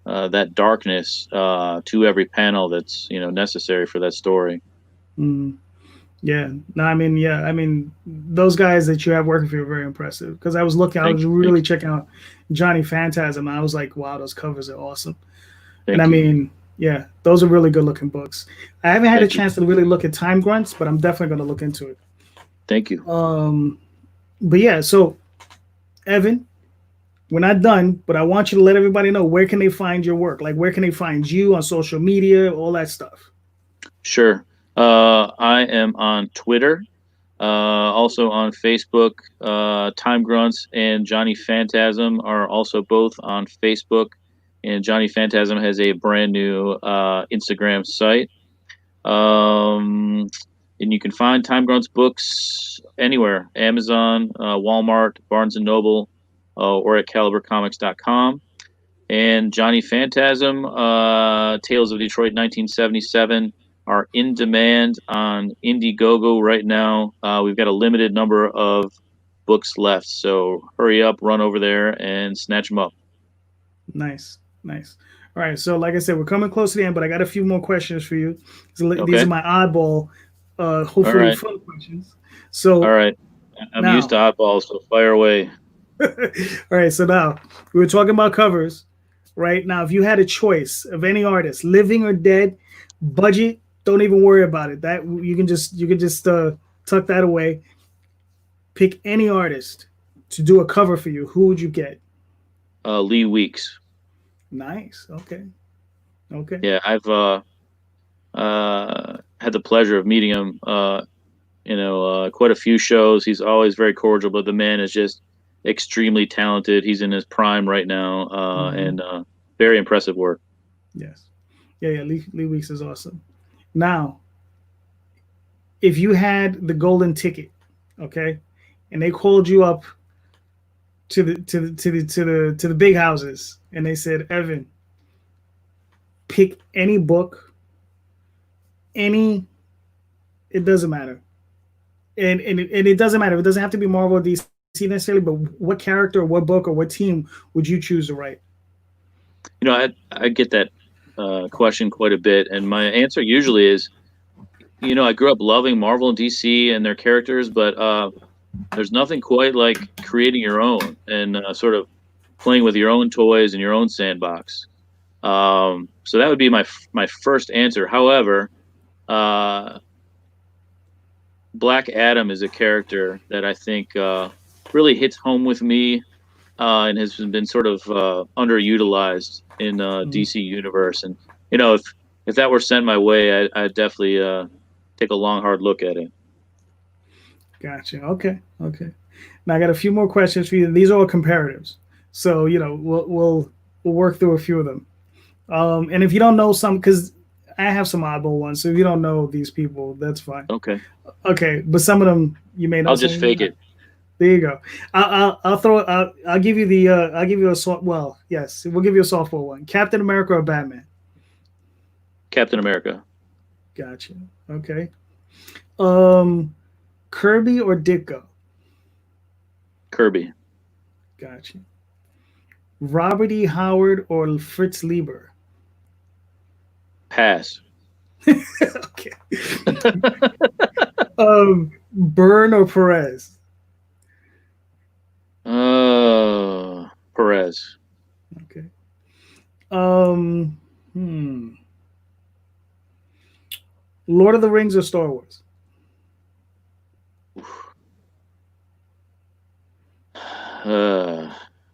that darkness to every panel that's necessary for that story. Mm, yeah. No, I mean, yeah. I mean, those guys that you have working for you are very impressive. Because I was looking, I was Thank really checking out Johnny Phantasm. And I was like, wow, those covers are awesome. And I thank you, mean, yeah, those are really good looking books. I haven't had a thank you, chance to really look at Time Grunts, but I'm definitely going to look into it. thank you. Um, but yeah, so Evan, we're not done, but I want you to let everybody know, where can they find your work? Like, where can they find you on social media, all that stuff? Sure. I am on Twitter, also on Facebook. Time Grunts and Johnny Phantasm are also both on Facebook, and Johnny Phantasm has a brand new Instagram site. Um, and you can find Time Grunts books anywhere: Amazon, Walmart, Barnes and Noble, or at CaliberComics.com. And Johnny Phantasm, Tales of Detroit 1977 are in demand on Indiegogo right now. We've got a limited number of books left, so hurry up, run over there, and snatch them up. Nice, nice. All right, so like I said, we're coming close to the end, but I got a few more questions for you. So these are Okay. my oddball, All hopefully right. fun questions. All So right. I'm used now, to oddballs, so fire away. all right, so now we were talking about covers, right? Now, if you had a choice of any artist, living or dead, budget, don't even worry about it. That you can just tuck that away. Pick any artist to do a cover for you. Who would you get? Lee Weeks. Nice. Okay. Okay. Yeah, I've had the pleasure of meeting him. Quite a few shows. He's always very cordial, but the man is just extremely talented. He's in his prime right now, Mm-hmm. and very impressive work. Yes. Yeah, yeah. Lee Weeks is awesome. Now, if you had the golden ticket, okay, and they called you up to the big houses, and they said, Evan, pick any book, any, it doesn't matter, and it doesn't matter. It doesn't have to be Marvel or DC necessarily, but what character, or what book, or what team would you choose to write? I get that question quite a bit, and my answer usually is, I grew up loving Marvel and DC and their characters, but there's nothing quite like creating your own and sort of playing with your own toys and your own sandbox. So that would be my first answer. However, uh, Black Adam is a character that I think really hits home with me. and has been sort of underutilized in DC universe. And if that were sent my way, I'd definitely take a long, hard look at it. Gotcha. Okay. Okay. Now I got a few more questions for you. These are all comparatives, so we'll work through a few of them. And if you don't know some, because I have some oddball ones, so if you don't know these people, that's fine. Okay. Okay, but some of them you may know. I'll just fake it. There you go. I'll throw. I'll give you the. I'll give you a soft. Well, yes, we'll give you a softball one. Captain America or Batman? Captain America. Gotcha. Okay. Kirby or Ditko? Kirby. Gotcha. Robert E. Howard or Fritz Lieber? Pass. Okay. Byrne or Perez? Perez. Okay. Lord of the Rings or Star Wars?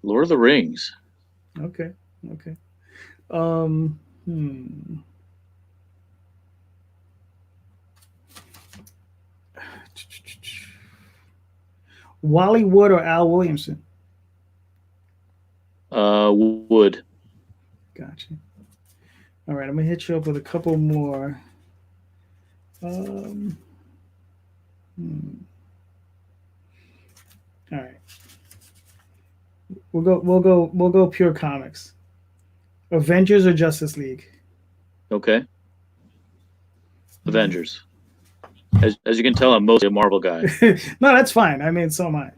Lord of the Rings. Okay. Okay. Wally Wood or Al Williamson? Wood. Gotcha. All right, I'm gonna hit you up with a couple more. All right. We'll go pure comics. Avengers or Justice League? Okay. Avengers. As you can tell, I'm mostly a Marvel guy. No, that's fine. I mean, so am I.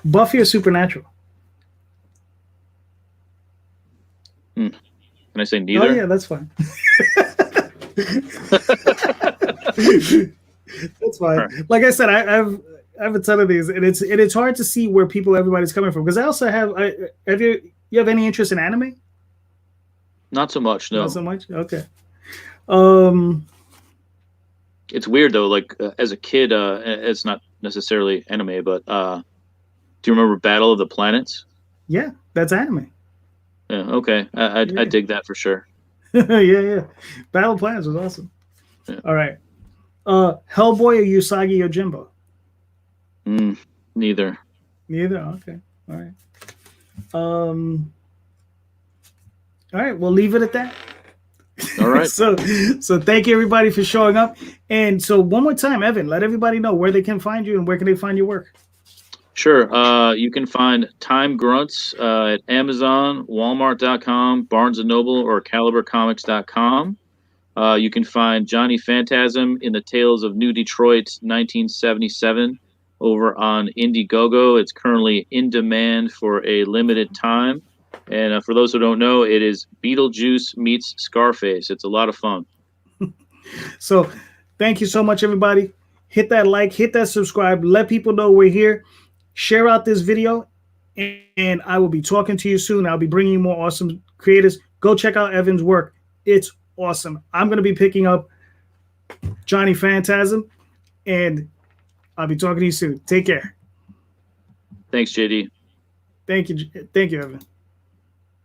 Buffy or Supernatural? Can I say neither? Oh yeah, that's fine. That's fine. Right. Like I said, I have a ton of these, and it's hard to see where everybody's coming from. Because I also have you have any interest in anime? Not so much, no. Not so much. Okay. It's weird though. Like as a kid, it's not necessarily anime, but do you remember Battle of the Planets? Yeah, that's anime. Yeah. Okay. I dig that for sure. Yeah. Battle of Planets was awesome. Yeah. All right. Hellboy or Usagi Yojimbo? Neither. Neither. Okay. All right. All right. We'll leave it at that. All right. So thank you everybody for showing up. And so one more time, Evan, let everybody know where they can find you and where can they find your work. Sure. You can find Time Grunts at Amazon, Walmart.com, Barnes & Noble, or CaliberComics.com. You can find Johnny Phantasm in the Tales of New Detroit 1977 over on Indiegogo. It's currently in demand for a limited time. And for those who don't know, it is Beetlejuice meets Scarface. It's a lot of fun. So thank you so much, everybody. Hit that like, hit that subscribe. Let people know we're here. Share out this video, and I will be talking to you soon. I'll be bringing you more awesome creators. Go check out Evan's work. It's awesome. I'm going to be picking up Johnny Phantasm, and I'll be talking to you soon. Take care. Thanks, JD. Thank you, Evan.